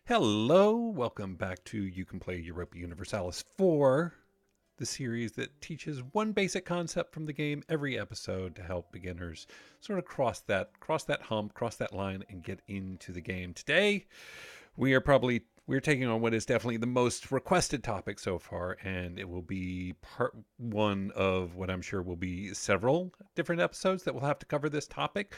Hello, welcome back to You Can Play Europa Universalis IV, the series that teaches one basic concept from the game every episode to help beginners sort of cross that hump, cross that line, and get into the game. Today, we're taking on what is definitely the most requested topic so far, and it will be part one of what I'm sure will be several different episodes that will have to cover this topic.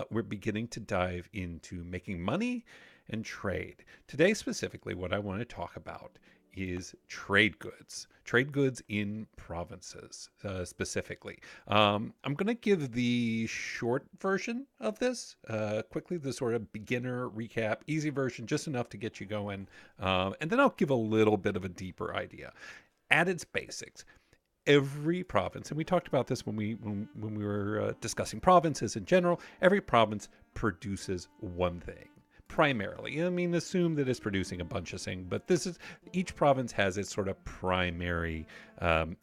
We're beginning to dive into making money and trade. Today, specifically, what I want to talk about is trade goods in provinces specifically. I'm going to give the short version of this quickly, the sort of beginner recap, easy version, just enough to get you going. And then I'll give a little bit of a deeper idea. At its basics, every province, and we talked about this when we were discussing provinces in general, every province produces one thing primarily. I mean, assume that it's producing a bunch of things, but each province has its sort of primary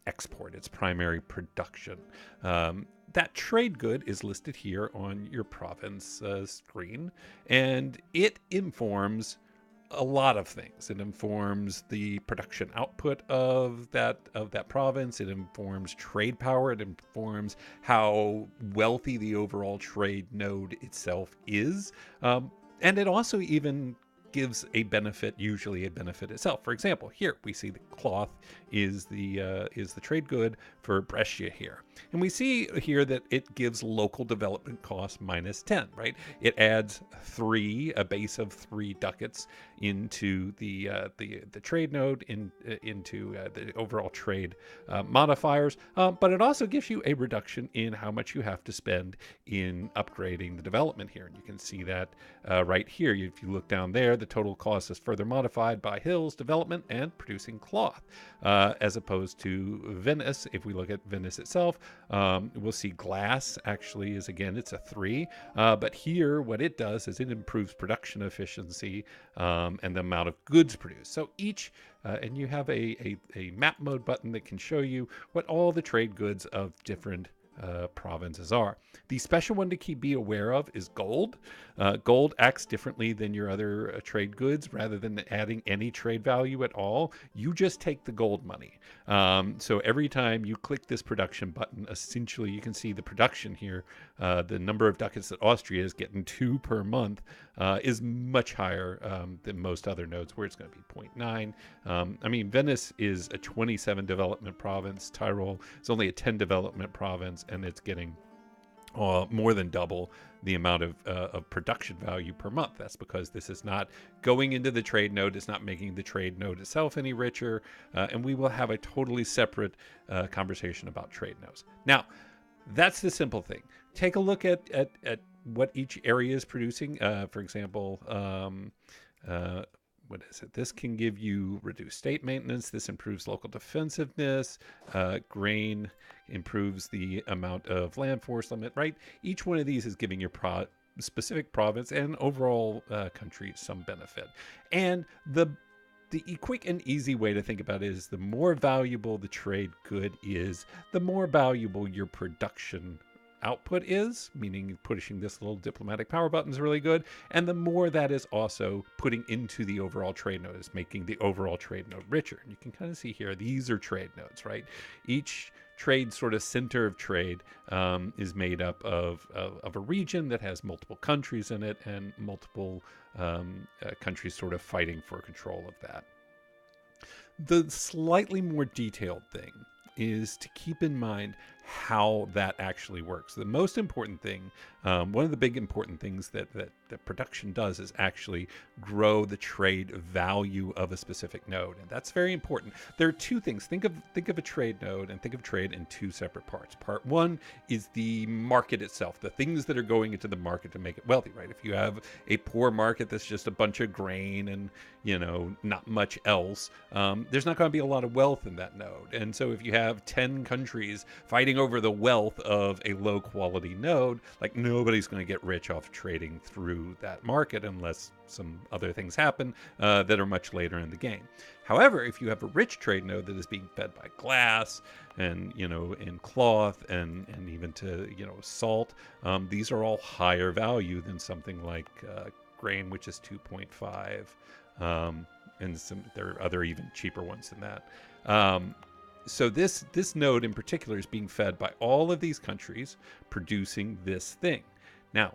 export, its primary production. That trade good is listed here on your province screen, and it informs a lot of things. It informs the production output of that province. It informs trade power. It informs how wealthy the overall trade node itself is. And it also even gives a benefit, usually a benefit itself. For example, here we see the cloth is the trade good for Brescia here. And we see here that it gives local development cost -10, right? It adds a base of 3 ducats into the trade node, into the overall trade modifiers, but it also gives you a reduction in how much you have to spend in upgrading the development here. And you can see that right here. If you look down there, the total cost is further modified by hills, development, and producing cloth, as opposed to Venice. If we look at Venice itself, we'll see glass actually is, again, it's a 3, but here what it does is it improves production efficiency and the amount of goods produced. So each and you have a map mode button that can show you what all the trade goods of different provinces are. The special one to be aware of is gold. Gold acts differently than your other trade goods. Rather than adding any trade value at all, you just take the gold money. So every time you click this production button, essentially you can see the production here. The number of ducats that Austria is getting 2 per month is much higher than most other nodes, where it's going to be 0.9. I mean, Venice is a 27 development province. Tyrol is only a 10 development province, and it's getting more than double the amount of production value per month. That's because this is not going into the trade node. It's not making the trade node itself any richer. And we will have a totally separate conversation about trade nodes. Now, that's the simple thing. Take a look at what each area is producing. For example, what is it? This can give you reduced state maintenance. This improves local defensiveness. Grain improves the amount of land force limit, right? Each one of these is giving your specific province and overall country some benefit. And the quick and easy way to think about it is the more valuable the trade good is, the more valuable your production output is, meaning pushing this little diplomatic power button is really good, and the more that is also putting into the overall trade node, is making the overall trade node richer. And you can kind of see here, these are trade nodes, right? Each trade sort of center of trade is made up of a region that has multiple countries in it, and multiple countries sort of fighting for control of that. The slightly more detailed thing is to keep in mind how that actually works. The most important thing, one of the big important things that production does is actually grow the trade value of a specific node, and that's very important. There are 2 things. Think of a trade node, and think of trade in 2 separate parts. Part 1 is the market itself, the things that are going into the market to make it wealthy, right? If you have a poor market that's just a bunch of grain and not much else, there's not going to be a lot of wealth in that node. And so if you have 10 countries fighting over the wealth of a low quality node, like, nobody's going to get rich off trading through that market unless some other things happen that are much later in the game. However, if you have a rich trade node that is being fed by glass and in cloth and even to salt, these are all higher value than something like grain, which is 2.5 And there are other even cheaper ones than that. So this node in particular is being fed by all of these countries producing this thing. Now,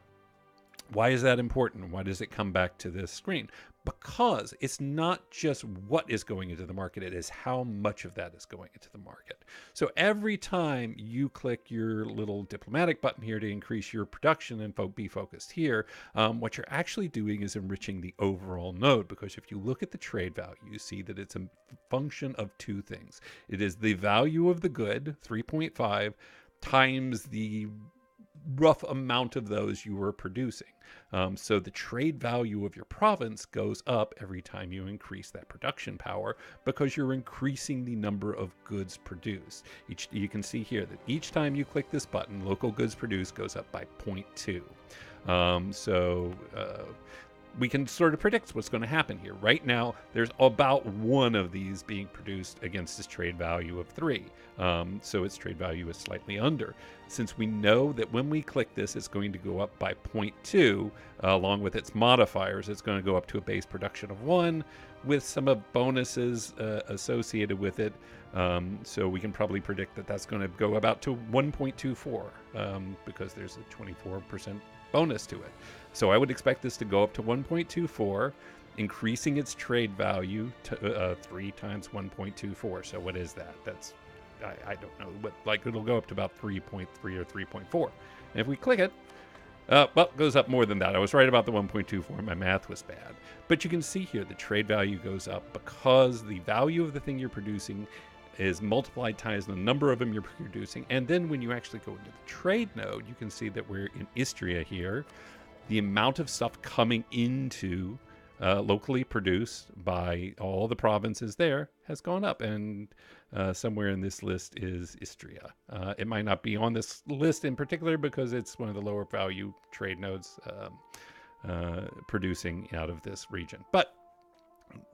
why is that important? Why does it come back to this screen? Because it's not just what is going into the market, it is how much of that is going into the market. So every time you click your little diplomatic button here to increase your production and be focused here, what you're actually doing is enriching the overall node, because if you look at the trade value, you see that it's a function of two things. It is the value of the good, 3.5, times the rough amount of those you were producing. So the trade value of your province goes up every time you increase that production power, because you're increasing the number of goods produced. You can see here that each time you click this button, local goods produced goes up by 0.2. We can sort of predict what's going to happen here. Right now, there's about one of these being produced against this trade value of 3. So its trade value is slightly under. Since we know that when we click this, it's going to go up by 0.2, along with its modifiers, it's going to go up to a base production of 1, with some of bonuses associated with it. So we can probably predict that that's going to go about to 1.24, because there's a 24% bonus to it. So I would expect this to go up to 1.24, increasing its trade value to 3 times 1.24. So what is that? That's, I don't know, but like it'll go up to about 3.3 or 3.4. And if we click it, well, it goes up more than that. I was right about the 1.24. My math was bad. But you can see here the trade value goes up because the value of the thing you're producing is multiplied times the number of them you're producing. And then when you actually go into the trade node, you can see that we're in Istria here. The amount of stuff coming into locally produced by all the provinces there has gone up, and somewhere in this list is Istria. It might not be on this list in particular because it's one of the lower value trade nodes producing out of this region. But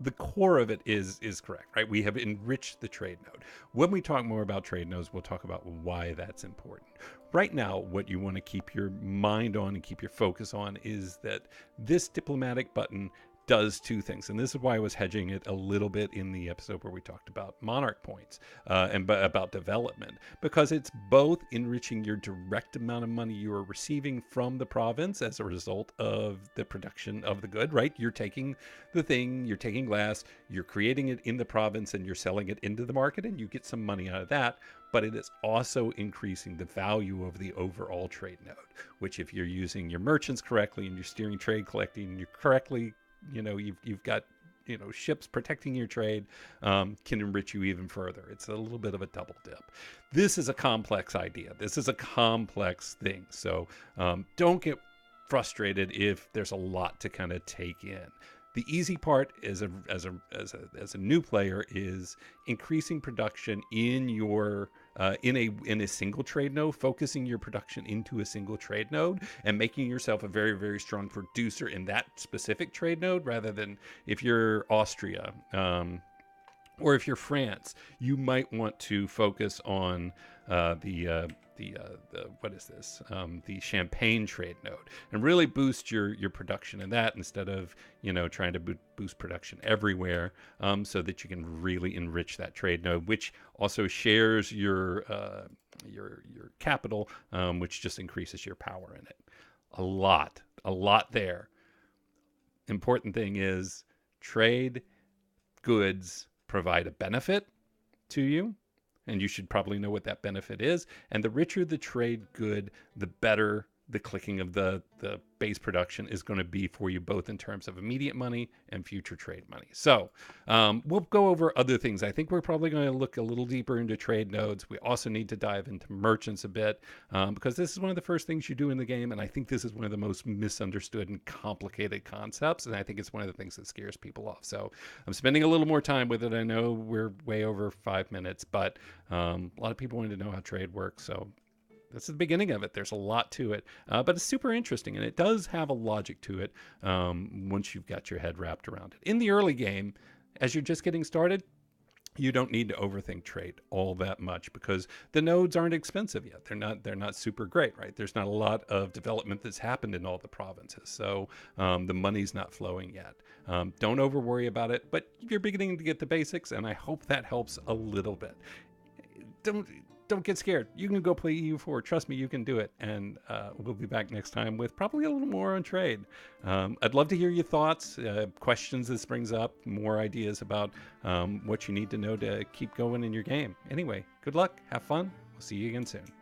the core of it is correct, right? We have enriched the trade node. When we talk more about trade nodes, we'll talk about why that's important. Right now, what you want to keep your mind on and keep your focus on is that this diplomatic button does two things. And this is why I was hedging it a little bit in the episode where we talked about monarch points and about development, because it's both enriching your direct amount of money you are receiving from the province as a result of the production of the good, right? You're taking the thing, you're taking glass, you're creating it in the province and you're selling it into the market, and you get some money out of that. But it is also increasing the value of the overall trade node, which if you're using your merchants correctly and you're steering trade collecting, you're correctly, you've got, ships protecting your trade, can enrich you even further. It's a little bit of a double dip. This is a complex idea. This is a complex thing. So don't get frustrated if there's a lot to kind of take in. The easy part as a new player is increasing production in your in a single trade node, focusing your production into a single trade node and making yourself a very, very strong producer in that specific trade node, rather than if you're Austria or if you're France, you might want to focus on the champagne trade node and really boost your production in that, instead of trying to boost production everywhere, so that you can really enrich that trade node, which also shares your capital, which just increases your power in it. A lot there. Important thing is trade goods provide a benefit to you, and you should probably know what that benefit is. And the richer the trade good, the better the clicking of the base production is going to be for you, both in terms of immediate money and future trade money. So we'll go over other things. I think we're probably going to look a little deeper into trade nodes. We also need to dive into merchants a bit, because this is one of the first things you do in the game, and I think this is one of the most misunderstood and complicated concepts, and I think it's one of the things that scares people off. So I'm spending a little more time with it. I know we're way over 5 minutes, but a lot of people wanted to know how trade works, so this is the beginning of it. There's a lot to it, but it's super interesting, and it does have a logic to it once you've got your head wrapped around it. In the early game, as you're just getting started, you don't need to overthink trade all that much because the nodes aren't expensive yet. They're not super great, right? There's not a lot of development that's happened in all the provinces, so the money's not flowing yet. Don't over worry about it, but you're beginning to get the basics, and I hope that helps a little bit. Don't get scared. You can go play EU4. Trust me, you can do it. And we'll be back next time with probably a little more on trade. I'd love to hear your thoughts, questions this brings up, more ideas about what you need to know to keep going in your game. Anyway, good luck. Have fun. We'll see you again soon.